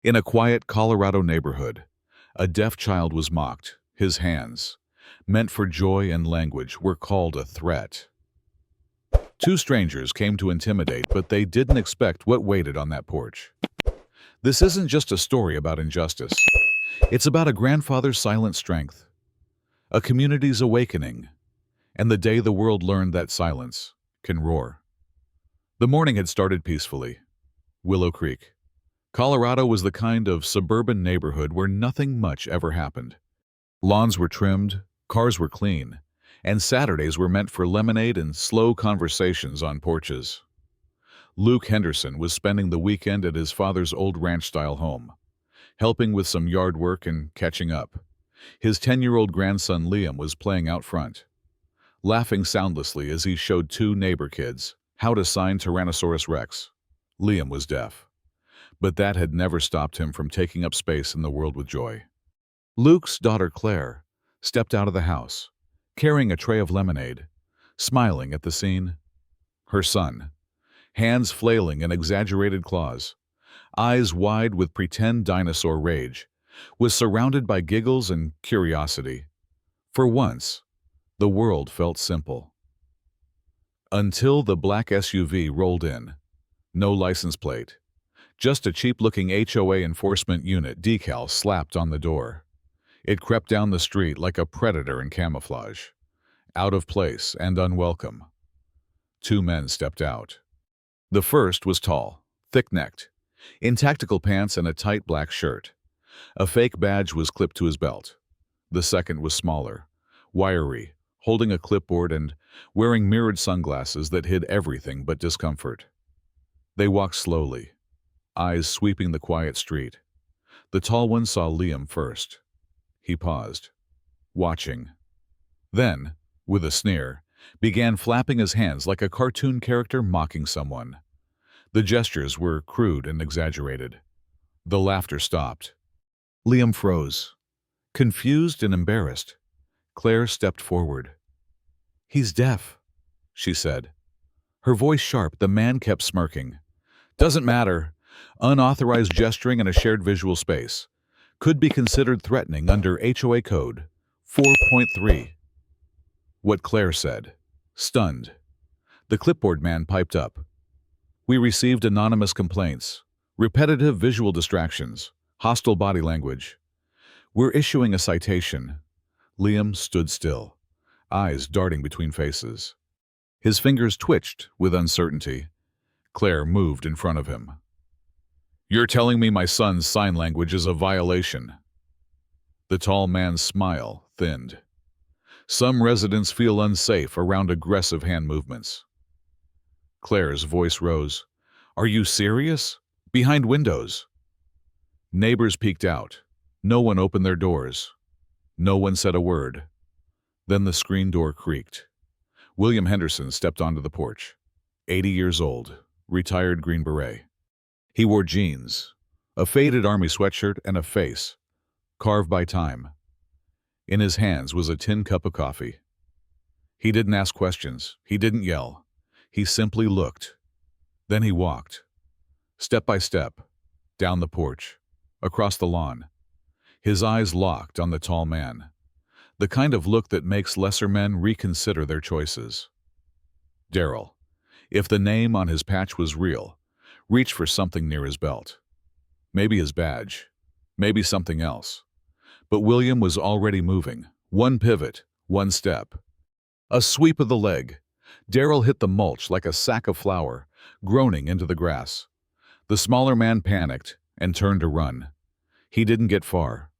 In a quiet Colorado neighborhood, a deaf child was mocked. His hands, meant for joy and language, were called a threat. Two strangers came to intimidate, but they didn't expect what waited on that porch. This isn't just a story about injustice. It's about a grandfather's silent strength, a community's awakening, and the day the world learned that silence can roar. The morning had started peacefully. Willow Creek, Colorado was the kind of suburban neighborhood where nothing much ever happened. Lawns were trimmed, cars were clean, and Saturdays were meant for lemonade and slow conversations on porches. Luke Henderson was spending the weekend at his father's old ranch-style home, helping with some yard work and catching up. His 10-year-old grandson Liam was playing out front, laughing soundlessly as he showed two neighbor kids how to sign Tyrannosaurus Rex. Liam was deaf, but that had never stopped him from taking up space in the world with joy. Luke's daughter Claire stepped out of the house, carrying a tray of lemonade, smiling at the scene. Her son, hands flailing in exaggerated claws, eyes wide with pretend dinosaur rage, was surrounded by giggles and curiosity. For once, the world felt simple. Until the black SUV rolled in. No license plate, just a cheap-looking HOA enforcement unit decal slapped on the door. It crept down the street like a predator in camouflage, out of place and unwelcome. Two men stepped out. The first was tall, thick-necked, in tactical pants and a tight black shirt. A fake badge was clipped to his belt. The second was smaller, wiry, holding a clipboard and wearing mirrored sunglasses that hid everything but discomfort. They walked slowly, eyes sweeping the quiet street. The tall one saw Liam first. He paused, watching. Then, with a sneer, began flapping his hands like a cartoon character mocking someone. The gestures were crude and exaggerated. The laughter stopped. Liam froze, confused and embarrassed. Claire stepped forward. "He's deaf," she said. Her voice sharp, the man kept smirking. "Doesn't matter. Unauthorized gesturing in a shared visual space could be considered threatening under HOA Code 4.3. What Claire said, stunned. The clipboard man piped up. "We received anonymous complaints, repetitive visual distractions, hostile body language. We're issuing a citation." Liam stood still, eyes darting between faces. His fingers twitched with uncertainty. Claire moved in front of him. "You're telling me my son's sign language is a violation?" The tall man's smile thinned. "Some residents feel unsafe around aggressive hand movements." Claire's voice rose. "Are you serious? Behind windows?" Neighbors peeked out. No one opened their doors. No one said a word. Then the screen door creaked. William Henderson stepped onto the porch. 80 years old, retired Green Beret. He wore jeans, a faded army sweatshirt, and a face carved by time. In his hands was a tin cup of coffee. He didn't ask questions. He didn't yell. He simply looked. Then he walked, step by step, down the porch, across the lawn. His eyes locked on the tall man, the kind of look that makes lesser men reconsider their choices. Daryl, if the name on his patch was real, reached for something near his belt. Maybe his badge, maybe something else. But William was already moving. One pivot, one step. A sweep of the leg. Daryl hit the mulch like a sack of flour, groaning into the grass. The smaller man panicked and turned to run. He didn't get far.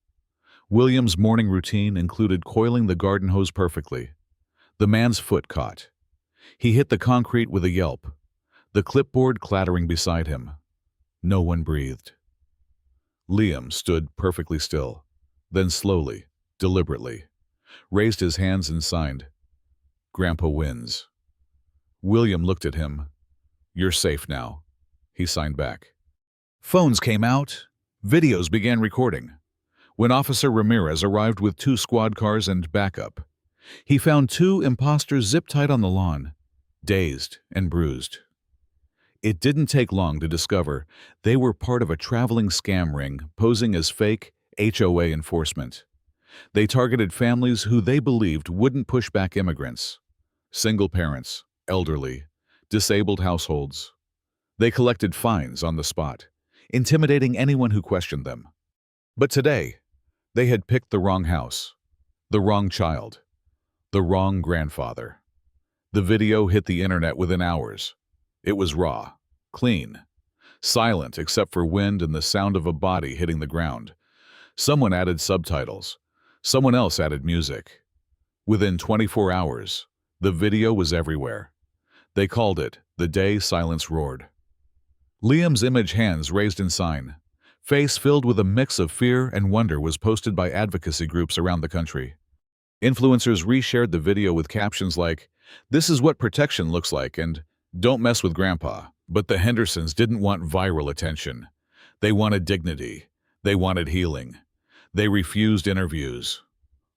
William's morning routine included coiling the garden hose perfectly. The man's foot caught. He hit the concrete with a yelp, the clipboard clattering beside him. No one breathed. Liam stood perfectly still, then slowly, deliberately, raised his hands and signed, "Grandpa wins." William looked at him. "You're safe now," he signed back. Phones came out. Videos began recording. When Officer Ramirez arrived with 2 squad cars and backup, he found 2 imposters zip-tied on the lawn, dazed and bruised. It didn't take long to discover they were part of a traveling scam ring posing as fake HOA enforcement. They targeted families who they believed wouldn't push back immigrants. Single parents, elderly, disabled households. They collected fines on the spot, intimidating anyone who questioned them. But today, they had picked the wrong house, the wrong child, the wrong grandfather. The video hit the internet within hours. It was raw, clean, silent except for wind and the sound of a body hitting the ground. Someone added subtitles. Someone else added music. Within 24 hours, the video was everywhere. They called it The Day Silence Roared. Liam's image, hands raised in sign, face filled with a mix of fear and wonder, was posted by advocacy groups around the country. Influencers reshared the video with captions like, "This is what protection looks like," and "Don't mess with Grandpa." But the Hendersons didn't want viral attention. They wanted dignity. They wanted healing. They refused interviews.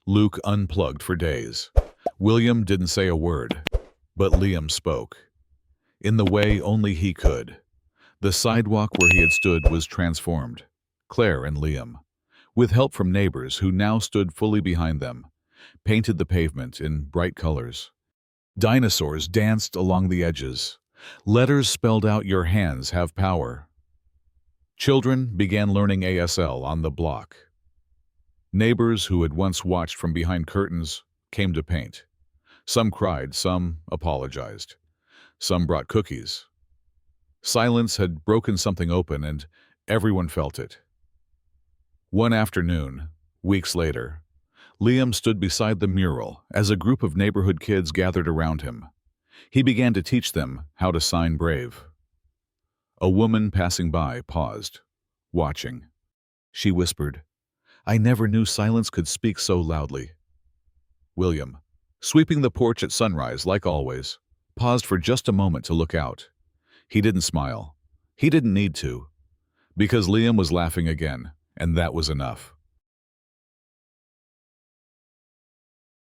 Luke unplugged for days. William didn't say a word, but Liam spoke. In the way only he could. The sidewalk where he had stood was transformed. Claire and Liam, with help from neighbors who now stood fully behind them, painted the pavement in bright colors. Dinosaurs danced along the edges. Letters spelled out, "Your hands have power." Children began learning ASL on the block. Neighbors who had once watched from behind curtains came to paint. Some cried, some apologized. Some brought cookies. Silence had broken something open, and everyone felt it. One afternoon, weeks later, Liam stood beside the mural as a group of neighborhood kids gathered around him. He began to teach them how to sign brave. A woman passing by paused, watching. She whispered, "I never knew silence could speak so loudly." William, sweeping the porch at sunrise like always, paused for just a moment to look out. He didn't smile. He didn't need to, because Liam was laughing again, and that was enough.